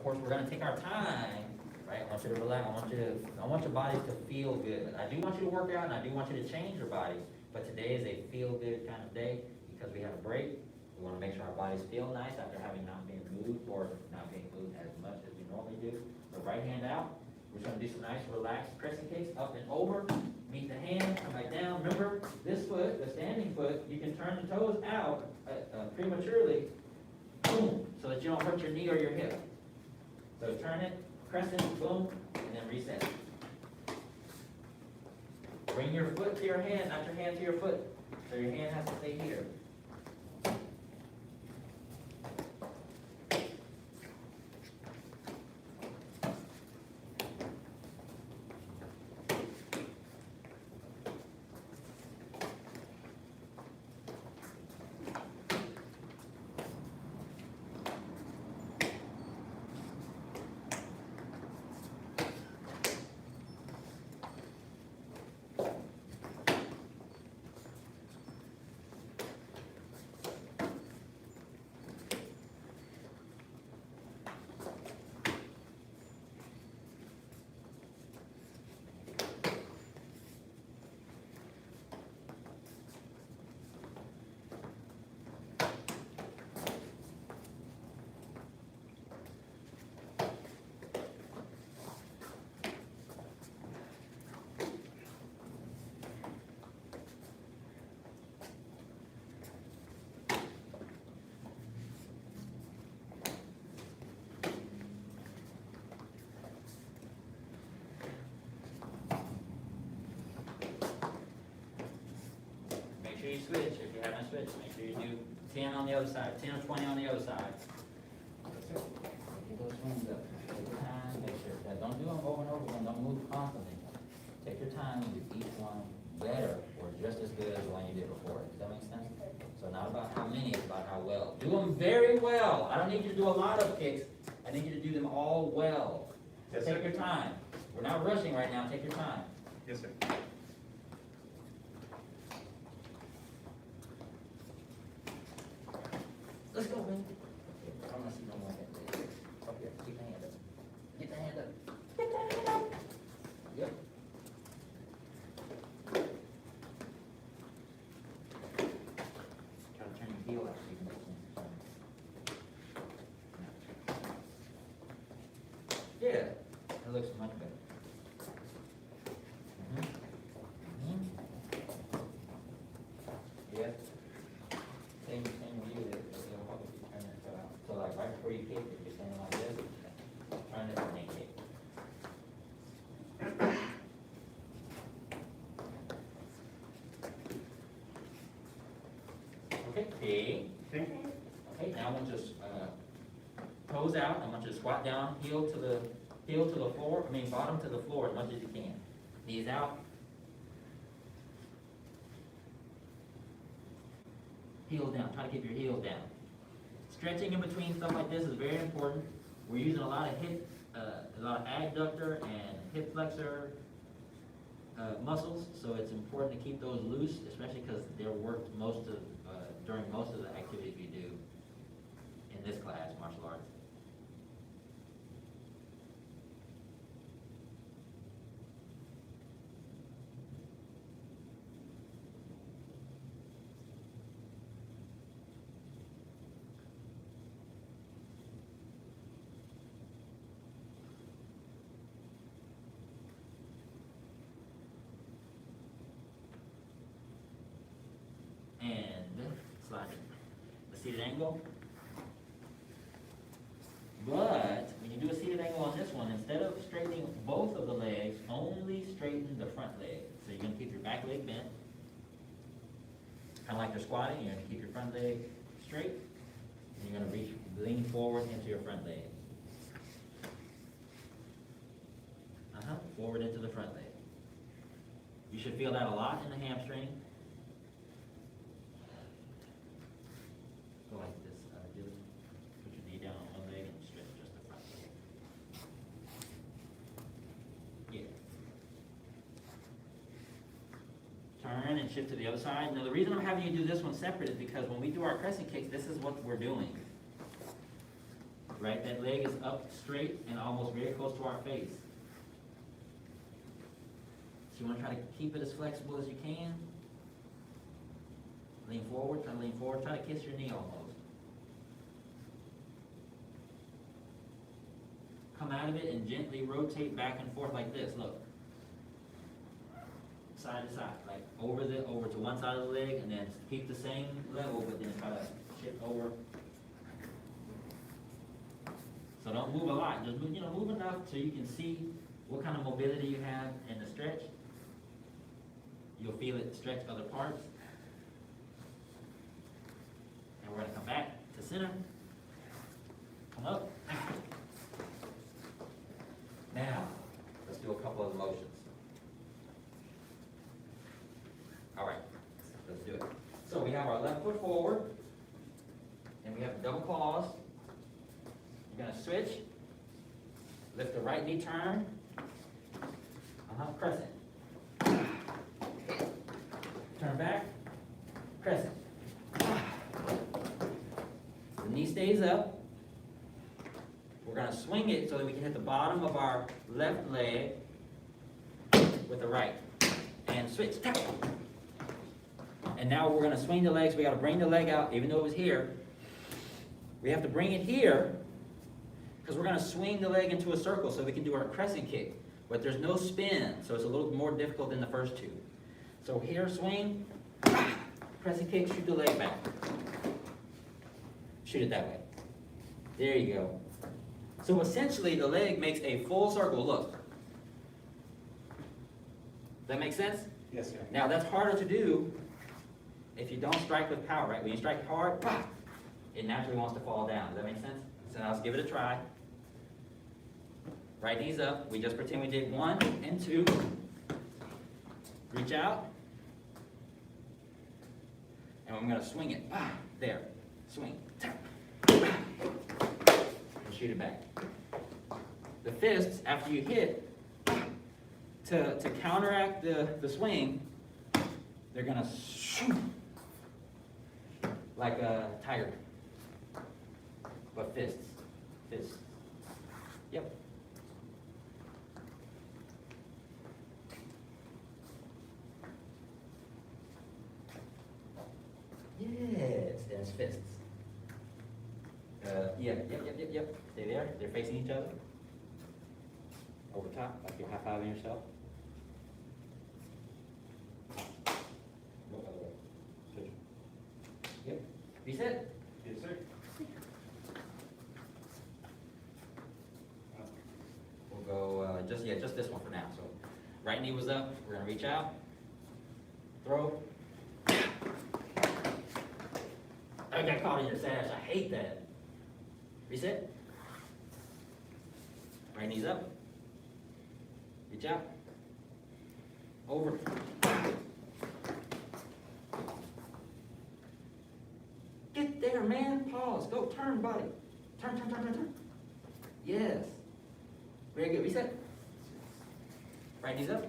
course, we're gonna take our time, right? I want you to relax, I want your body to feel good. I do want you to work out and I do want you to change your body, but today is a feel-good kind of day because we have a break. We wanna make sure our bodies feel nice after having not been moved or not being moved as much as we normally do. So right hand out, we're just gonna do some nice relaxed crescent kicks up and over, meet the hand, come back down. Remember, this foot, the standing foot, you can turn the toes out prematurely, boom, so that you don't hurt your knee or your hip. So turn it, crescent, boom, and then reset. Bring your foot to your hand, not your hand to your foot. So your hand has to stay here. Make sure you switch. If you haven't switched, make sure you do 10 on the other side, 10 or 20 on the other side. Get those swings up. Take your time, make sure that don't do them over and over again, don't move constantly. Take your time and do each one better or just as good as the one you did before. Does that make sense? So not about how many, it's about how well. Do them very well. I don't need you to do a lot of kicks. I need you to do them all well. So Yes, take sir. your time. We're not rushing right now. Take your time. Yes, sir. Let's go, man. I don't want to see no more of that. Up here, keep the hand up. Get the hand up. Get the hand up. Yep. Try to turn your heel out so you can make some. Yeah, that looks much better. Yeah. Same view there, it'll help if you turn it out. So like right before you kick, if you're standing like this, turn it and then kick. Okay, Okay. okay, now I want you to toes out. I want you to squat down, heel to the floor, bottom to the floor as much as you can. Knees out. Heels down, try to keep your heels down. Stretching in between stuff like this is very important. We're using a lot of adductor and hip flexor muscles, so it's important to keep those loose, especially because they're worked during most of the activities we do in this class, martial arts. And slide it. A seated angle. But when you do a seated angle on this one, instead of straightening both of the legs, only straighten the front leg. So you're going to keep your back leg bent. Kind of like you're squatting, you're going to keep your front leg straight. And you're going to lean forward into your front leg. Forward into the front leg. You should feel that a lot in the hamstring. Go like this, Dylan. Put your knee down on one leg and stretch just the front leg. Yeah. Turn and shift to the other side. Now the reason I'm having you do this one separate is because when we do our crescent kicks, this is what we're doing. right? That leg is up straight and almost very close to our face. So you want to try to keep it as flexible as you can. Lean forward, try to lean forward, try to kiss your knee almost. Come out of it and gently rotate back and forth like this, look. Side to side, like over to one side of the leg, and then keep the same level, but then try to shift over. So don't move a lot, just move, move enough so you can see what kind of mobility you have in the stretch. You'll feel it stretch other parts. And we're gonna come back to center. Come up. Now, let's do a couple of motions. All right, let's do it. So we have our left foot forward, and we have double claws. You're gonna switch, lift the right knee, turn, crescent. Turn back, crescent. The knee stays up. We're gonna swing it so that we can hit the bottom of our left leg with the right. And switch. And now we're gonna swing the legs. We gotta bring the leg out, even though it was here. We have to bring it here, because we're gonna swing the leg into a circle so we can do our crescent kick. But there's no spin, so it's a little more difficult than the first two. So here, swing, crescent kick, shoot the leg back. Shoot it that way. There you go. So essentially, the leg makes a full circle. Look. Does that make sense? Yes, sir. Now, that's harder to do if you don't strike with power, right? When you strike hard, it naturally wants to fall down. Does that make sense? So now let's give it a try. Right knees up. We just pretend we did 1 and 2. Reach out. And I'm going to swing it. There. Swing. And shoot it back. The fists, after you hit, to counteract the swing, they're going to shoot like a tiger. But fists. Fists. Yep. Yes, there's fists. Yep. Stay there. They're facing each other. Over top, like you're high-fiving yourself. Go other way. Switch. Yep. Reset. Yes, sir. We'll go just this one for now. So, right knee was up. We're gonna reach out. Throw. I got caught in your sash. I hate that. Reset. Right knee's up. Reach out. Over. Get there, man. Pause. Go. Turn, body. Turn. Yes. Very good. Reset. Right knee's up.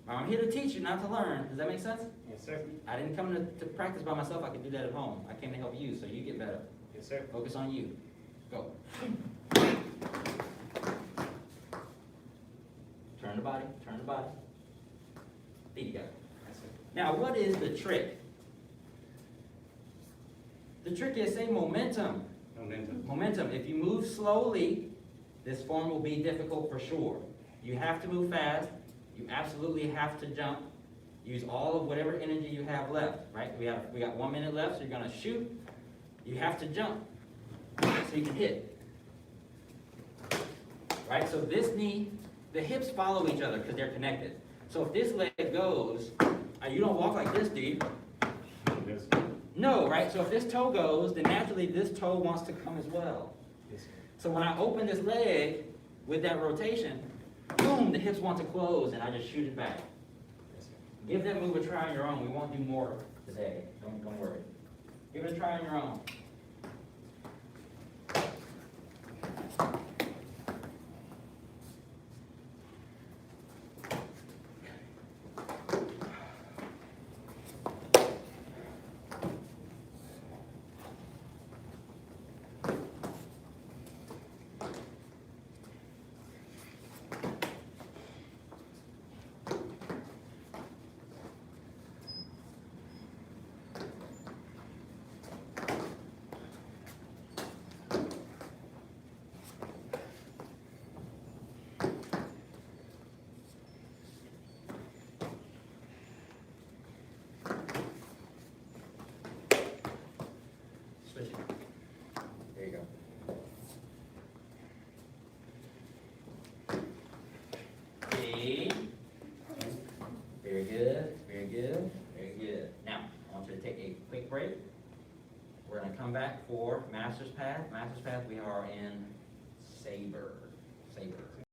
I'm here to teach you, not to learn. Does that make sense? Yes, sir. I didn't come to practice by myself. I could do that at home. I came to help you, so you get better. Yes, sir. Focus on you. Go. Turn the body. Feet together. Yes, sir. Now, what is the trick? The trick is, say, momentum. Momentum. If you move slowly, this form will be difficult for sure. You have to move fast. You absolutely have to jump. Use all of whatever energy you have left, right? We got 1 minute left, so you're gonna shoot. You have to jump so you can hit. Right, so this knee, the hips follow each other because they're connected. So if this leg goes, you don't walk like this, do you? Yes, No, right? So if this toe goes, then naturally this toe wants to come as well. yes, sir. So when I open this leg with that rotation, boom, the hips want to close and I just shoot it back. Yes, sir. Give that move a try on your own. We won't do more today. Don't worry. Give it a try on your own. come back for Master's Path. Master's Path, we are in Saber.